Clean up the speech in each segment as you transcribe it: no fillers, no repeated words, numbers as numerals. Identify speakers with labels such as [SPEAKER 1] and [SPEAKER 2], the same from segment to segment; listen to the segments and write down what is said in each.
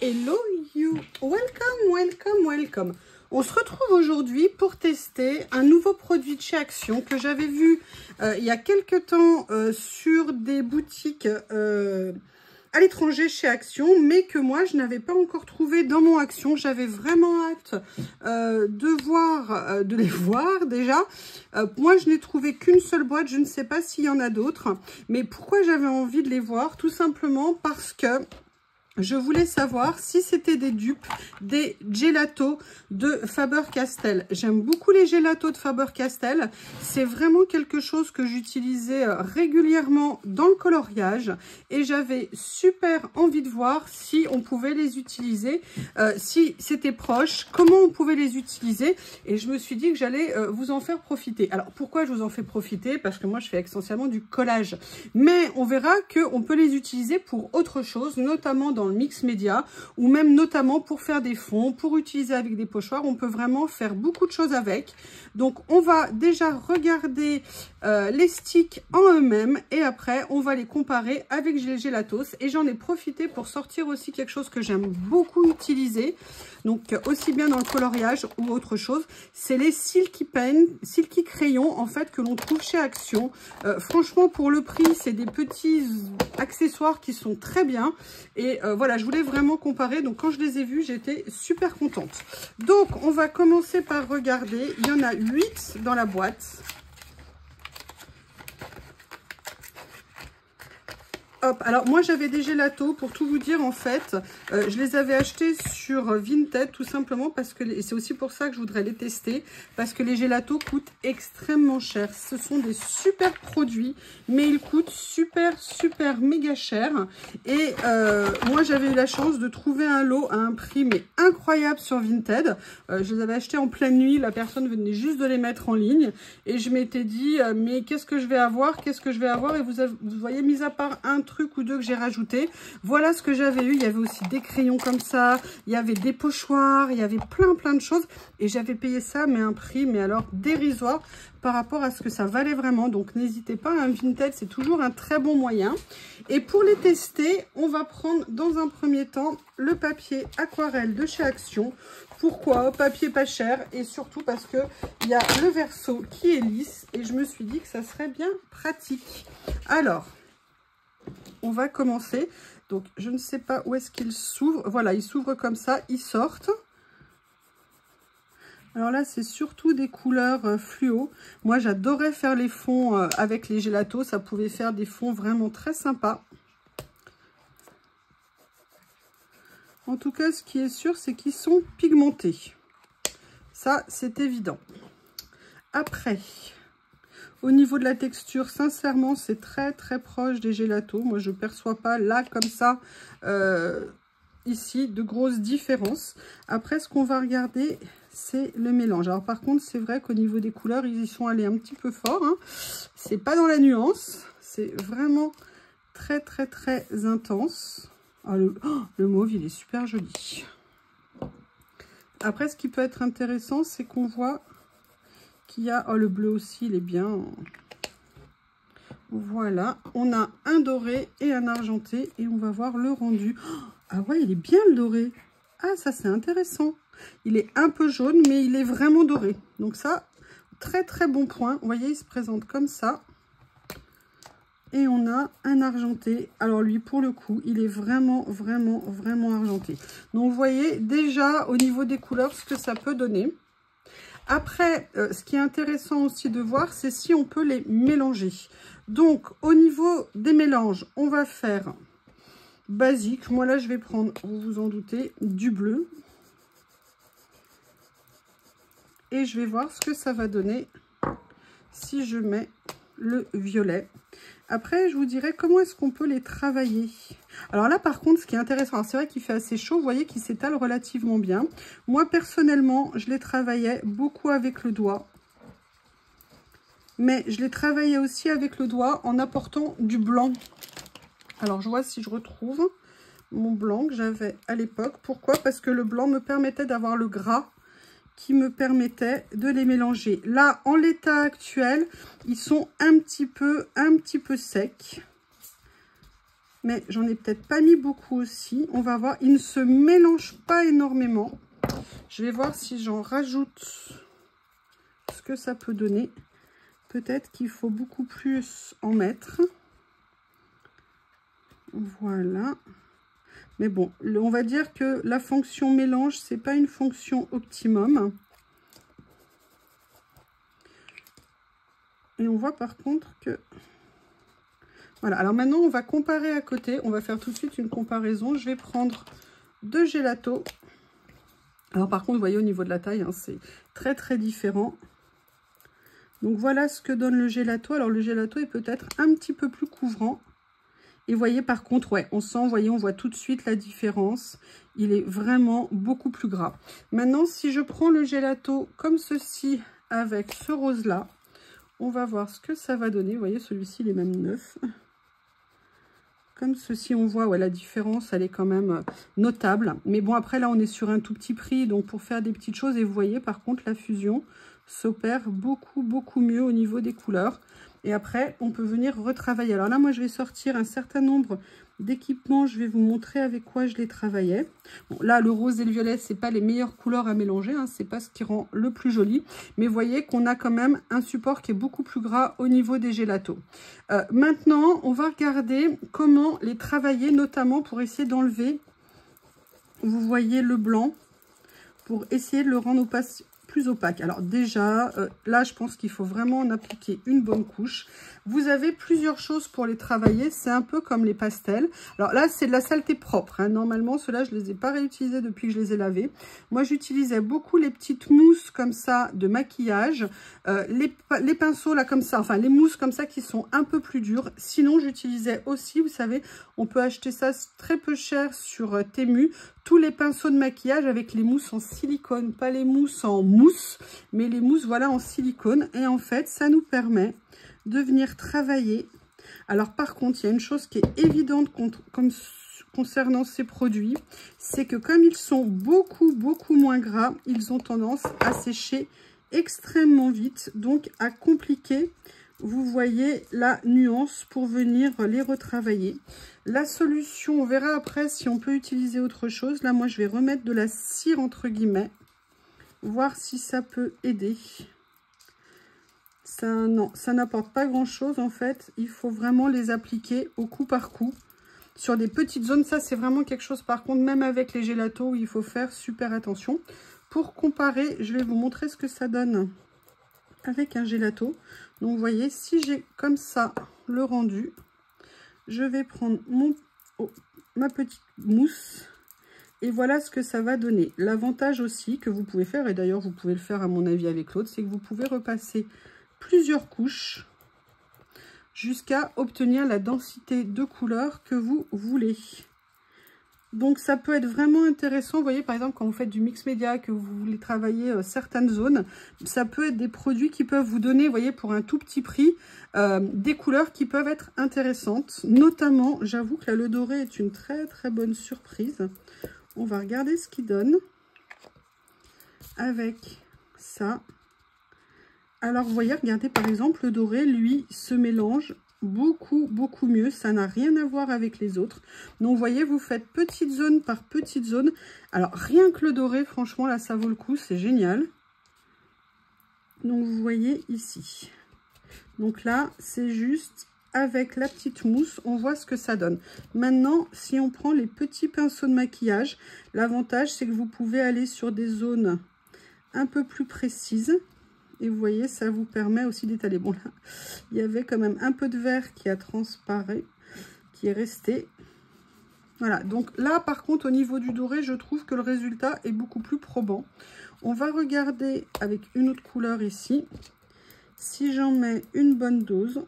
[SPEAKER 1] Hello you, welcome. On se retrouve aujourd'hui pour tester un nouveau produit de chez Action que j'avais vu il y a quelques temps sur des boutiques à l'étranger chez Action, mais que moi je n'avais pas encore trouvé dans mon Action. J'avais vraiment hâte de les voir déjà. Moi je n'ai trouvé qu'une seule boîte, je ne sais pas s'il y en a d'autres, mais pourquoi j'avais envie de les voir? Tout simplement parce que je voulais savoir si c'était des dupes des gelatos de Faber-Castell. J'aime beaucoup les gelatos de Faber-Castell. C'est vraiment quelque chose que j'utilisais régulièrement dans le coloriage. Et j'avais super envie de voir si on pouvait les utiliser, si c'était proche, comment on pouvait les utiliser. Et je me suis dit que j'allais vous en faire profiter. Alors, pourquoi je vous en fais profiter? Parce que moi, je fais essentiellement du collage. Mais on verra qu'on peut les utiliser pour autre chose, notamment dans le mix média, ou même notamment pour faire des fonds, pour utiliser avec des pochoirs. On peut vraiment faire beaucoup de choses avec. Donc on va déjà regarder les sticks en eux-mêmes et après on va les comparer avec les gelatos. Et j'en ai profité pour sortir aussi quelque chose que j'aime beaucoup utiliser, donc aussi bien dans le coloriage ou autre chose, c'est les Silky Pen, Silky crayons en fait que l'on trouve chez Action. Franchement pour le prix c'est des petits accessoires qui sont très bien et voilà, je voulais vraiment comparer. Donc quand je les ai vus j'étais super contente. Donc on va commencer par regarder, il y en a 8 dans la boîte. Hop, alors moi j'avais des gelatos pour tout vous dire en fait, je les avais achetés sur Vinted tout simplement parce que c'est aussi pour ça que je voudrais les tester, parce que les gelatos coûtent extrêmement cher. Ce sont des super produits mais ils coûtent super méga cher et moi j'avais eu la chance de trouver un lot à un prix mais incroyable sur Vinted. Je les avais achetés en pleine nuit, la personne venait juste de les mettre en ligne et je m'étais dit mais qu'est-ce que je vais avoir, et vous voyez, mis à part un truc ou deux que j'ai rajouté, voilà ce que j'avais eu. Il y avait aussi des crayons comme ça, il y avait des pochoirs, il y avait plein de choses et j'avais payé ça mais un prix mais alors dérisoire par rapport à ce que ça valait vraiment. Donc n'hésitez pas, un Vinted c'est toujours un très bon moyen. Et pour les tester, on va prendre dans un premier temps le papier aquarelle de chez Action. Pourquoi? Papier pas cher et surtout parce que il y a le verso qui est lisse et je me suis dit que ça serait bien pratique. Alors on va commencer. Donc je ne sais pas où est-ce qu'il s'ouvre. Voilà, il s'ouvre comme ça, ils sortent. Alors là, c'est surtout des couleurs fluo. Moi, j'adorais faire les fonds avec les gelatos. Ça pouvait faire des fonds vraiment très sympas. En tout cas, ce qui est sûr, c'est qu'ils sont pigmentés. Ça, c'est évident. Après, au niveau de la texture, sincèrement, c'est très proche des gelatos. Moi, je ne perçois pas là, comme ça, ici, de grosses différences. Après, ce qu'on va regarder, c'est le mélange. Alors, par contre, c'est vrai qu'au niveau des couleurs, ils y sont allés un petit peu fort. Hein. C'est pas dans la nuance. C'est vraiment très intense. Ah, le mauve, il est super joli. Après, ce qui peut être intéressant, c'est qu'on voit qu'il y a... Oh, le bleu aussi, il est bien. Voilà, on a un doré et un argenté et on va voir le rendu. Ah ouais, il est bien le doré. Ah, ça c'est intéressant. Il est un peu jaune, mais il est vraiment doré. Donc ça, très bon point. Vous voyez, il se présente comme ça. Et on a un argenté. Alors lui, pour le coup, il est vraiment argenté. Donc vous voyez déjà au niveau des couleurs ce que ça peut donner. Après, ce qui est intéressant aussi de voir, c'est si on peut les mélanger. Donc, au niveau des mélanges, on va faire basique. Moi, là, je vais prendre, vous vous en doutez, du bleu. Et je vais voir ce que ça va donner si je mets le violet. Après, je vous dirai comment est-ce qu'on peut les travailler. Alors là, par contre, ce qui est intéressant, c'est vrai qu'il fait assez chaud, vous voyez qu'il s'étale relativement bien. Moi, personnellement, je les travaillais beaucoup avec le doigt. Mais je les travaillais aussi avec le doigt en apportant du blanc. Alors, je vois si je retrouve mon blanc que j'avais à l'époque. Pourquoi? Parce que le blanc me permettait d'avoir le gras qui me permettait de les mélanger. Là, en l'état actuel, ils sont un petit peu secs. mais j'en ai peut-être pas mis beaucoup aussi. On va voir, il ne se mélange pas énormément. Je vais voir si j'en rajoute ce que ça peut donner. Peut-être qu'il faut beaucoup plus en mettre. Voilà. Mais bon, on va dire que la fonction mélange, c'est pas une fonction optimum. Et on voit par contre que... Voilà, alors maintenant on va comparer à côté. On va faire tout de suite une comparaison. Je vais prendre 2 gelatos. Alors par contre, vous voyez au niveau de la taille, hein, c'est très très différent. Donc voilà ce que donne le gelato. Alors le gelato est peut-être un petit peu plus couvrant. Et vous voyez par contre, ouais, on sent, vous voyez, on voit tout de suite la différence. Il est vraiment beaucoup plus gras. Maintenant, si je prends le gelato comme ceci avec ce rose-là, on va voir ce que ça va donner. Vous voyez, celui-ci, il est même neuf. Comme ceci, on voit, ouais, la différence, elle est quand même notable. Mais bon, après, là, on est sur un tout petit prix. Donc, pour faire des petites choses, et vous voyez, par contre, la fusion s'opère beaucoup mieux au niveau des couleurs. Et après, on peut venir retravailler. Alors là, moi, je vais sortir un certain nombre d'équipements. Je vais vous montrer avec quoi je les travaillais. Bon, là, le rose et le violet, c'est pas les meilleures couleurs à mélanger. Hein, c'est pas ce qui rend le plus joli. Mais vous voyez qu'on a quand même un support qui est beaucoup plus gras au niveau des gélatos. Maintenant, on va regarder comment les travailler, notamment pour essayer d'enlever, vous voyez, le blanc, pour essayer de le rendre plus opaque. Alors déjà, là, je pense qu'il faut vraiment en appliquer une bonne couche. Vous avez plusieurs choses pour les travailler. C'est un peu comme les pastels. Alors là, c'est de la saleté propre. Hein. Normalement, ceux-là, je ne les ai pas réutilisés depuis que je les ai lavés. Moi, j'utilisais beaucoup les petites mousses comme ça de maquillage. Les pinceaux, là, comme ça. Enfin, les mousses comme ça qui sont un peu plus dures. Sinon, j'utilisais aussi, vous savez, on peut acheter ça très peu cher sur Temu. Tous les pinceaux de maquillage avec les mousses en silicone. Pas les mousses en mousse, mais les mousses, voilà, en silicone. Et en fait, ça nous permet de venir travailler. Alors par contre, il y a une chose qui est évidente concernant ces produits, c'est que comme ils sont beaucoup moins gras, ils ont tendance à sécher extrêmement vite, donc à compliquer, vous voyez, la nuance pour venir les retravailler. La solution, on verra après si on peut utiliser autre chose. Là, moi, je vais remettre de la cire entre guillemets, voir si ça peut aider. Ça, non, ça n'apporte pas grand chose en fait. Il faut vraiment les appliquer au coup par coup sur des petites zones. Ça, c'est vraiment quelque chose par contre, même avec les gélatos, où il faut faire super attention. Pour comparer, je vais vous montrer ce que ça donne avec un gelato. Donc vous voyez, si j'ai comme ça le rendu, je vais prendre ma petite mousse. Et voilà ce que ça va donner. L'avantage aussi que vous pouvez faire, et d'ailleurs vous pouvez le faire à mon avis avec l'autre, c'est que vous pouvez repasser plusieurs couches jusqu'à obtenir la densité de couleur que vous voulez. Donc ça peut être vraiment intéressant. Vous voyez par exemple quand vous faites du mix média, que vous voulez travailler certaines zones, ça peut être des produits qui peuvent vous donner, vous voyez, pour un tout petit prix, des couleurs qui peuvent être intéressantes. Notamment, j'avoue que là, le doré est une très bonne surprise. On va regarder ce qu'il donne avec ça. Alors, vous voyez, regardez, par exemple, le doré, lui, se mélange beaucoup mieux. Ça n'a rien à voir avec les autres. Donc, vous voyez, vous faites petite zone par petite zone. Alors, rien que le doré, franchement, là, ça vaut le coup. C'est génial. Donc, vous voyez ici. Donc là, c'est juste avec la petite mousse, on voit ce que ça donne. Maintenant, si on prend les petits pinceaux de maquillage, l'avantage, c'est que vous pouvez aller sur des zones un peu plus précises. Et vous voyez, ça vous permet aussi d'étaler. Bon, là, il y avait quand même un peu de vert qui a transparé, qui est resté. Voilà, donc là, par contre, au niveau du doré, je trouve que le résultat est beaucoup plus probant. On va regarder avec une autre couleur ici. Si j'en mets une bonne dose,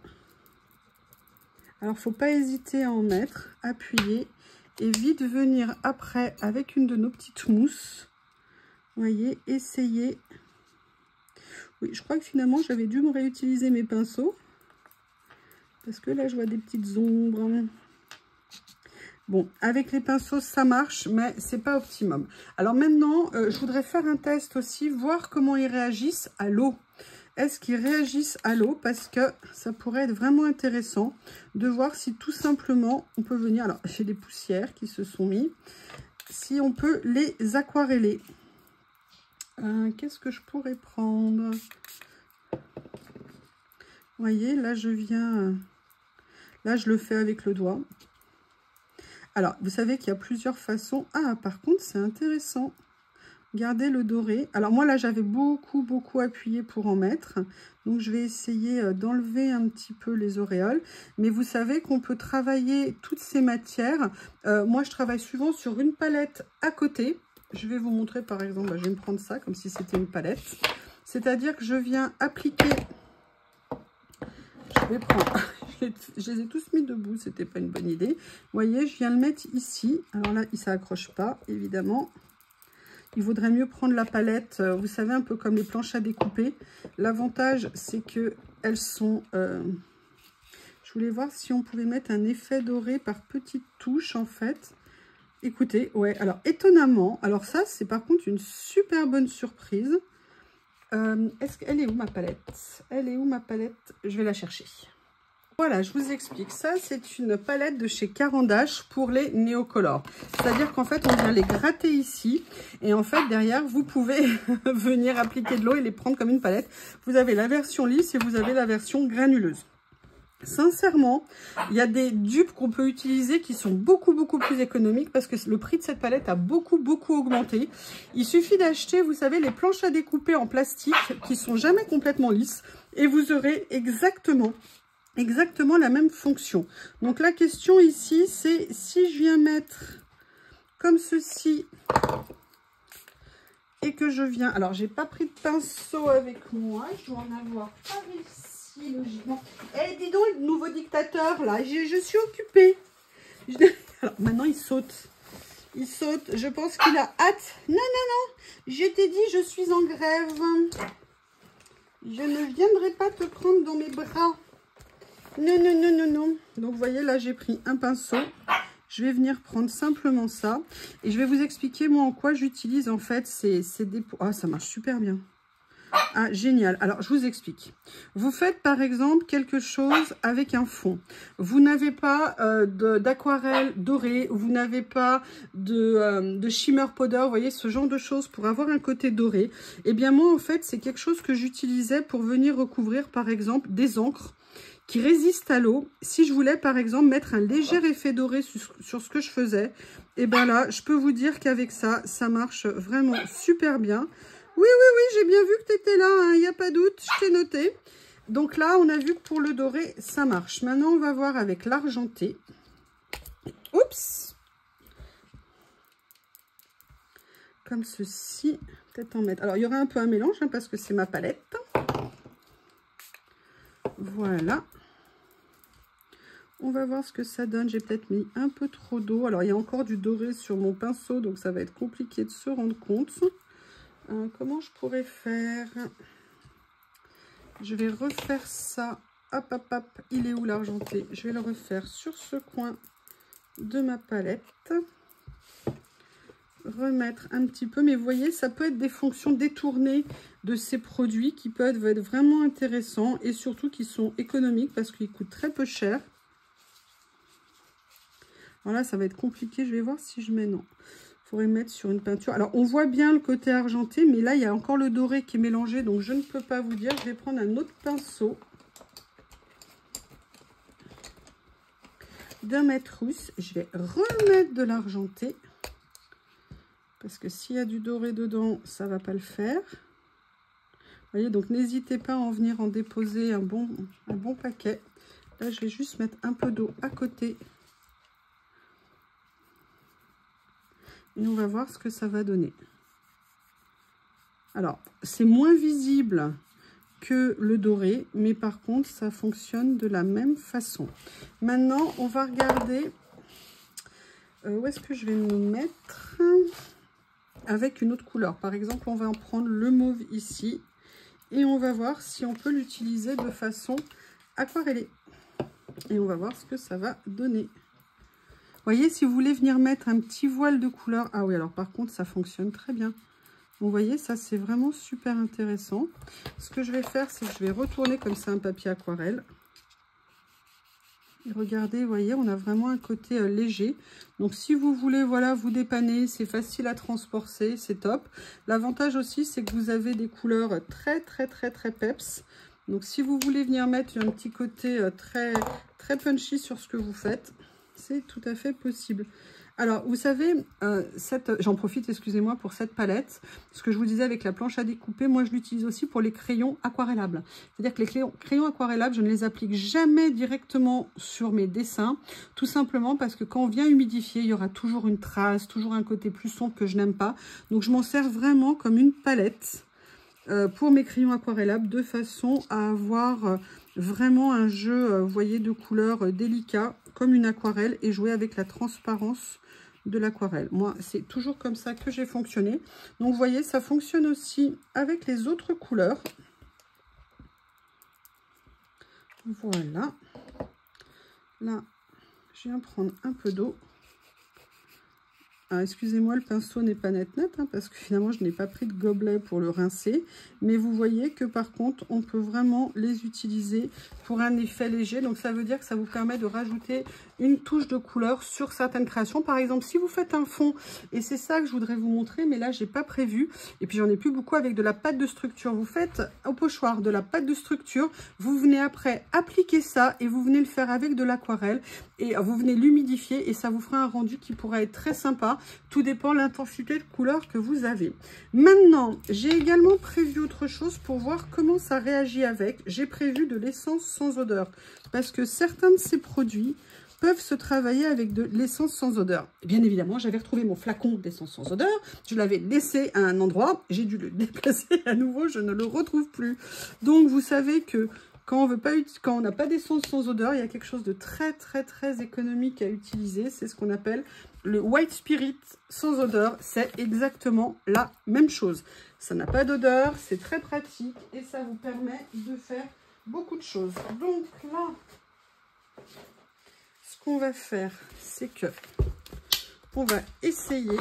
[SPEAKER 1] alors il ne faut pas hésiter à en mettre, appuyer et vite venir après avec une de nos petites mousses. Vous voyez, essayer. Oui, je crois que finalement, j'avais dû me réutiliser mes pinceaux. Parce que là, je vois des petites ombres. Bon, avec les pinceaux, ça marche, mais c'est pas optimum. Alors maintenant, je voudrais faire un test aussi, voir comment ils réagissent à l'eau. est-ce qu'ils réagissent à l'eau? Parce que ça pourrait être vraiment intéressant de voir si tout simplement on peut venir... Alors, j'ai des poussières qui se sont mis. Si on peut les aquareller. Qu'est-ce que je pourrais prendre? Vous voyez, là, je viens... Là, je le fais avec le doigt. Alors, vous savez qu'il y a plusieurs façons. Ah, par contre, c'est intéressant. Regardez le doré. Alors, moi, là, j'avais beaucoup appuyé pour en mettre. Donc, je vais essayer d'enlever un petit peu les auréoles. Mais vous savez qu'on peut travailler toutes ces matières. Moi, je travaille souvent sur une palette à côté. Je vais vous montrer, par exemple, je vais me prendre ça comme si c'était une palette. C'est-à-dire que je viens appliquer... Je vais prendre... Je les ai tous mis debout, c'était pas une bonne idée. Vous voyez, je viens le mettre ici. Alors là, il s'accroche pas, évidemment. Il vaudrait mieux prendre la palette, vous savez, un peu comme les planches à découper. L'avantage, c'est que elles sont... Je voulais voir si on pouvait mettre un effet doré par petites touches, en fait. Écoutez, ouais, alors étonnamment, alors ça, c'est par contre une super bonne surprise. Est-ce qu'elle est où ma palette? Elle est où ma palette? Je vais la chercher. Voilà, je vous explique. Ça, c'est une palette de chez Caran d'Ache pour les néocolores. C'est-à-dire qu'en fait, on vient les gratter ici. Et en fait, derrière, vous pouvez venir appliquer de l'eau et les prendre comme une palette. Vous avez la version lisse et vous avez la version granuleuse. Sincèrement, il y a des dupes qu'on peut utiliser qui sont beaucoup plus économiques parce que le prix de cette palette a beaucoup augmenté. Il suffit d'acheter, vous savez, les planches à découper en plastique qui sont jamais complètement lisses et vous aurez exactement la même fonction. Donc la question ici, c'est si je viens mettre comme ceci et que je viens... Alors, j'ai pas pris de pinceau avec moi, je dois en avoir par ici, logiquement. Eh, dis donc, le nouveau dictateur, là, je suis occupée. Alors, maintenant, il saute. Il saute, je pense qu'il a hâte. Non, je t'ai dit, je suis en grève. Je ne viendrai pas te prendre dans mes bras. Non. Donc, vous voyez, là, j'ai pris un pinceau. Je vais venir prendre simplement ça. Et je vais vous expliquer, moi, en quoi j'utilise, en fait, ces dépôts. Ah, ça marche super bien. Ah, génial. Alors, je vous explique. Vous faites, par exemple, quelque chose avec un fond. Vous n'avez pas d'aquarelle dorée. Vous n'avez pas de shimmer powder. Vous voyez, ce genre de choses pour avoir un côté doré. Eh bien, moi, en fait, c'est quelque chose que j'utilisais pour venir recouvrir, par exemple, des encres qui résiste à l'eau. Si je voulais, par exemple, mettre un léger effet doré sur ce que je faisais, et bien là, je peux vous dire qu'avec ça, ça marche vraiment super bien. Oui, j'ai bien vu que tu étais là, il n'y a pas de doute, je t'ai noté. Donc là, on a vu que pour le doré, ça marche. Maintenant, on va voir avec l'argenté. Oups! Comme ceci, peut-être en mettre... Alors, il y aura un peu un mélange, hein, parce que c'est ma palette. Voilà. On va voir ce que ça donne. J'ai peut-être mis un peu trop d'eau. Alors, il y a encore du doré sur mon pinceau, donc ça va être compliqué de se rendre compte. Comment je pourrais faire? Je vais refaire ça. Hop. Il est où l'argenté? Je vais le refaire sur ce coin de ma palette. Remettre un petit peu. Mais vous voyez, ça peut être des fonctions détournées de ces produits qui peuvent être vraiment intéressants et surtout qui sont économiques parce qu'ils coûtent très peu cher. Voilà, ça va être compliqué. Je vais voir si je mets... Non, il faudrait mettre sur une peinture. Alors, on voit bien le côté argenté, mais là, il y a encore le doré qui est mélangé, donc je ne peux pas vous dire. Je vais prendre un autre pinceau d'un mètre rousse. Je vais remettre de l'argenté, parce que s'il y a du doré dedans, ça ne va pas le faire. Vous voyez, donc n'hésitez pas à en venir en déposer un bon paquet. Là, je vais juste mettre un peu d'eau à côté. Et on va voir ce que ça va donner. Alors, c'est moins visible que le doré, mais par contre, ça fonctionne de la même façon. Maintenant, on va regarder où est-ce que je vais me mettre avec une autre couleur. Par exemple, on va en prendre le mauve ici et on va voir si on peut l'utiliser de façon aquarellée. Et on va voir ce que ça va donner. Vous voyez, si vous voulez venir mettre un petit voile de couleur... Ah oui, alors par contre, ça fonctionne très bien. Vous voyez, ça c'est vraiment super intéressant. Ce que je vais faire, c'est que je vais retourner comme c'est un papier aquarelle. Et regardez, vous voyez, on a vraiment un côté léger. Donc si vous voulez, voilà, vous dépanner, c'est facile à transporter, c'est top. L'avantage aussi, c'est que vous avez des couleurs très peps. Donc si vous voulez venir mettre un petit côté très punchy sur ce que vous faites, c'est tout à fait possible. Alors, vous savez, j'en profite, excusez-moi, pour cette palette. Ce que je vous disais avec la planche à découper, moi, je l'utilise aussi pour les crayons aquarellables. C'est-à-dire que les crayons aquarellables, je ne les applique jamais directement sur mes dessins, tout simplement parce que quand on vient humidifier, il y aura toujours une trace, toujours un côté plus sombre que je n'aime pas. Donc, je m'en sers vraiment comme une palette pour mes crayons aquarellables, de façon à avoir vraiment un jeu, vous voyez, de couleurs délicat, comme une aquarelle, et jouer avec la transparence de l'aquarelle. Moi, c'est toujours comme ça que j'ai fonctionné. Donc, vous voyez, ça fonctionne aussi avec les autres couleurs. Voilà. Là, je viens prendre un peu d'eau. Excusez-moi, le pinceau n'est pas net, hein, parce que finalement, je n'ai pas pris de gobelet pour le rincer. Mais vous voyez que par contre, on peut vraiment les utiliser pour un effet léger. Donc, ça veut dire que ça vous permet de rajouter une touche de couleur sur certaines créations. Par exemple, si vous faites un fond, et c'est ça que je voudrais vous montrer, mais là, j'ai pas prévu. Et puis, j'en ai plus beaucoup avec de la pâte de structure. Vous faites au pochoir de la pâte de structure. Vous venez après appliquer ça et vous venez le faire avec de l'aquarelle. Et vous venez l'humidifier et ça vous fera un rendu qui pourra être très sympa. Tout dépend de l'intensité de couleur que vous avez. Maintenant, j'ai également prévu autre chose pour voir comment ça réagit avec. J'ai prévu de l'essence sans odeur parce que certains de ces produits peuvent se travailler avec de l'essence sans odeur. Et bien évidemment, j'avais retrouvé mon flacon d'essence sans odeur. Je l'avais laissé à un endroit. J'ai dû le déplacer à nouveau. Je ne le retrouve plus. Donc, vous savez que quand on n'a pas d'essence sans odeur, il y a quelque chose de très économique à utiliser. C'est ce qu'on appelle le White Spirit sans odeur. C'est exactement la même chose. Ça n'a pas d'odeur, c'est très pratique et ça vous permet de faire beaucoup de choses. Donc là, ce qu'on va faire, c'est que on va essayer.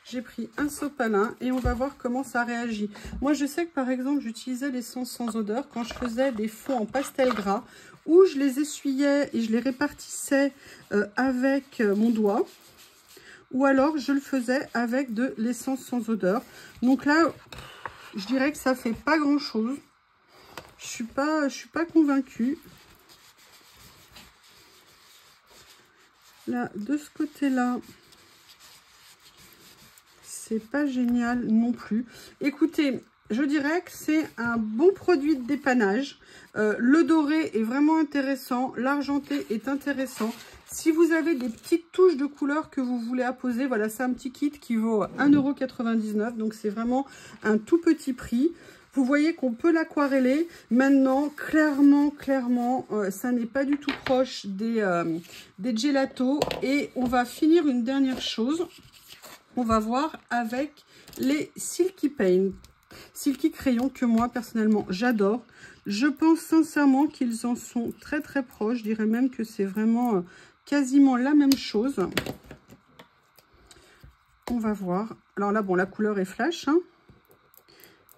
[SPEAKER 1] J'ai pris un sopalin et on va voir comment ça réagit. Moi, je sais que par exemple, j'utilisais l'essence sans odeur quand je faisais des fonds en pastel gras où je les essuyais et je les répartissais avec mon doigt. Ou alors, je le faisais avec de l'essence sans odeur. Donc là, je dirais que ça fait pas grand-chose. Je suis pas convaincue. Là, de ce côté-là, c'est pas génial non plus. Écoutez, je dirais que c'est un bon produit de dépannage. Le doré est vraiment intéressant. L'argenté est intéressant. Si vous avez des petites touches de couleur que vous voulez apposer, voilà, c'est un petit kit qui vaut 1,99 €. Donc, c'est vraiment un tout petit prix. Vous voyez qu'on peut l'aquareller. Maintenant, clairement, ça n'est pas du tout proche des gelatos. Et on va finir une dernière chose. On va voir avec les Silky Paint. Silky Crayon que moi, personnellement, j'adore. Je pense sincèrement qu'ils en sont très proches. Je dirais même que c'est vraiment quasiment la même chose. On va voir. Alors là, bon, la couleur est flash, hein.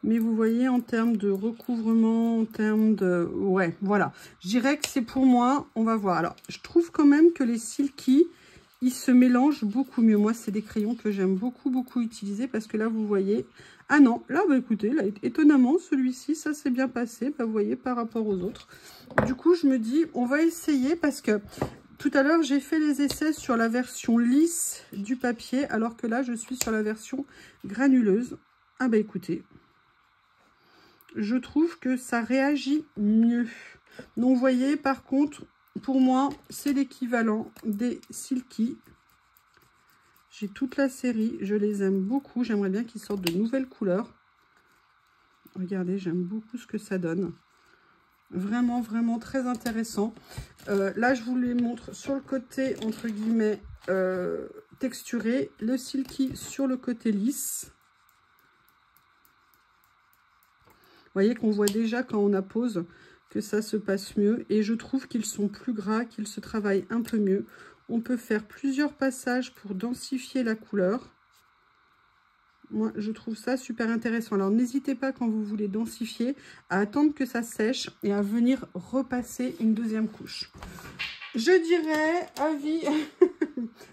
[SPEAKER 1] Mais vous voyez, en termes de recouvrement, en termes de... Ouais, voilà. Je dirais que c'est pour moi. On va voir. Alors, je trouve quand même que les Silky, ils se mélangent beaucoup mieux. Moi, c'est des crayons que j'aime beaucoup utiliser parce que là, vous voyez... Ah non, là, bah écoutez, là, étonnamment, celui-ci, ça s'est bien passé, bah, vous voyez, par rapport aux autres. Du coup, je me dis, on va essayer parce que tout à l'heure, j'ai fait les essais sur la version lisse du papier, alors que là, je suis sur la version granuleuse. Ah bah écoutez, je trouve que ça réagit mieux. Donc, vous voyez, par contre, pour moi, c'est l'équivalent des Silky. J'ai toute la série, je les aime beaucoup. J'aimerais bien qu'ils sortent de nouvelles couleurs. Regardez, j'aime beaucoup ce que ça donne. Vraiment très intéressant. Là, je vous les montre sur le côté, entre guillemets, texturé. Le Silky sur le côté lisse. Vous voyez qu'on voit déjà quand on appose que ça se passe mieux. Et je trouve qu'ils sont plus gras, qu'ils se travaillent un peu mieux. On peut faire plusieurs passages pour densifier la couleur. Moi, je trouve ça super intéressant. Alors, n'hésitez pas quand vous voulez densifier à attendre que ça sèche et à venir repasser une deuxième couche. Je dirais, avis...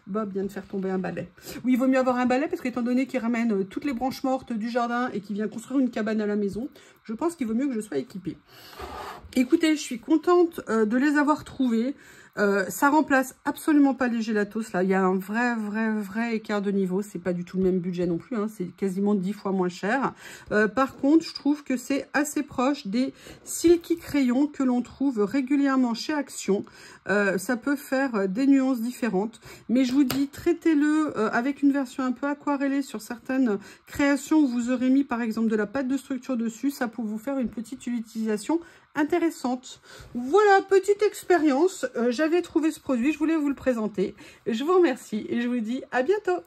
[SPEAKER 1] Bob vient de faire tomber un balai. Oui, il vaut mieux avoir un balai parce qu'étant donné qu'il ramène toutes les branches mortes du jardin et qu'il vient construire une cabane à la maison, je pense qu'il vaut mieux que je sois équipée. Écoutez, je suis contente de les avoir trouvés. Ça remplace absolument pas les gélatos. Là, il y a un vrai écart de niveau. C'est pas du tout le même budget non plus. Hein. C'est quasiment 10 fois moins cher. Par contre, je trouve que c'est assez proche des Silky crayons que l'on trouve régulièrement chez Action. Ça peut faire des nuances différentes. Mais je vous dis, traitez-le avec une version un peu aquarellée sur certaines créations où vous aurez mis par exemple de la pâte de structure dessus. Ça peut vous faire une petite utilisation intéressante. Voilà, petite expérience. J'avais trouvé ce produit, je voulais vous le présenter. Je vous remercie et je vous dis à bientôt.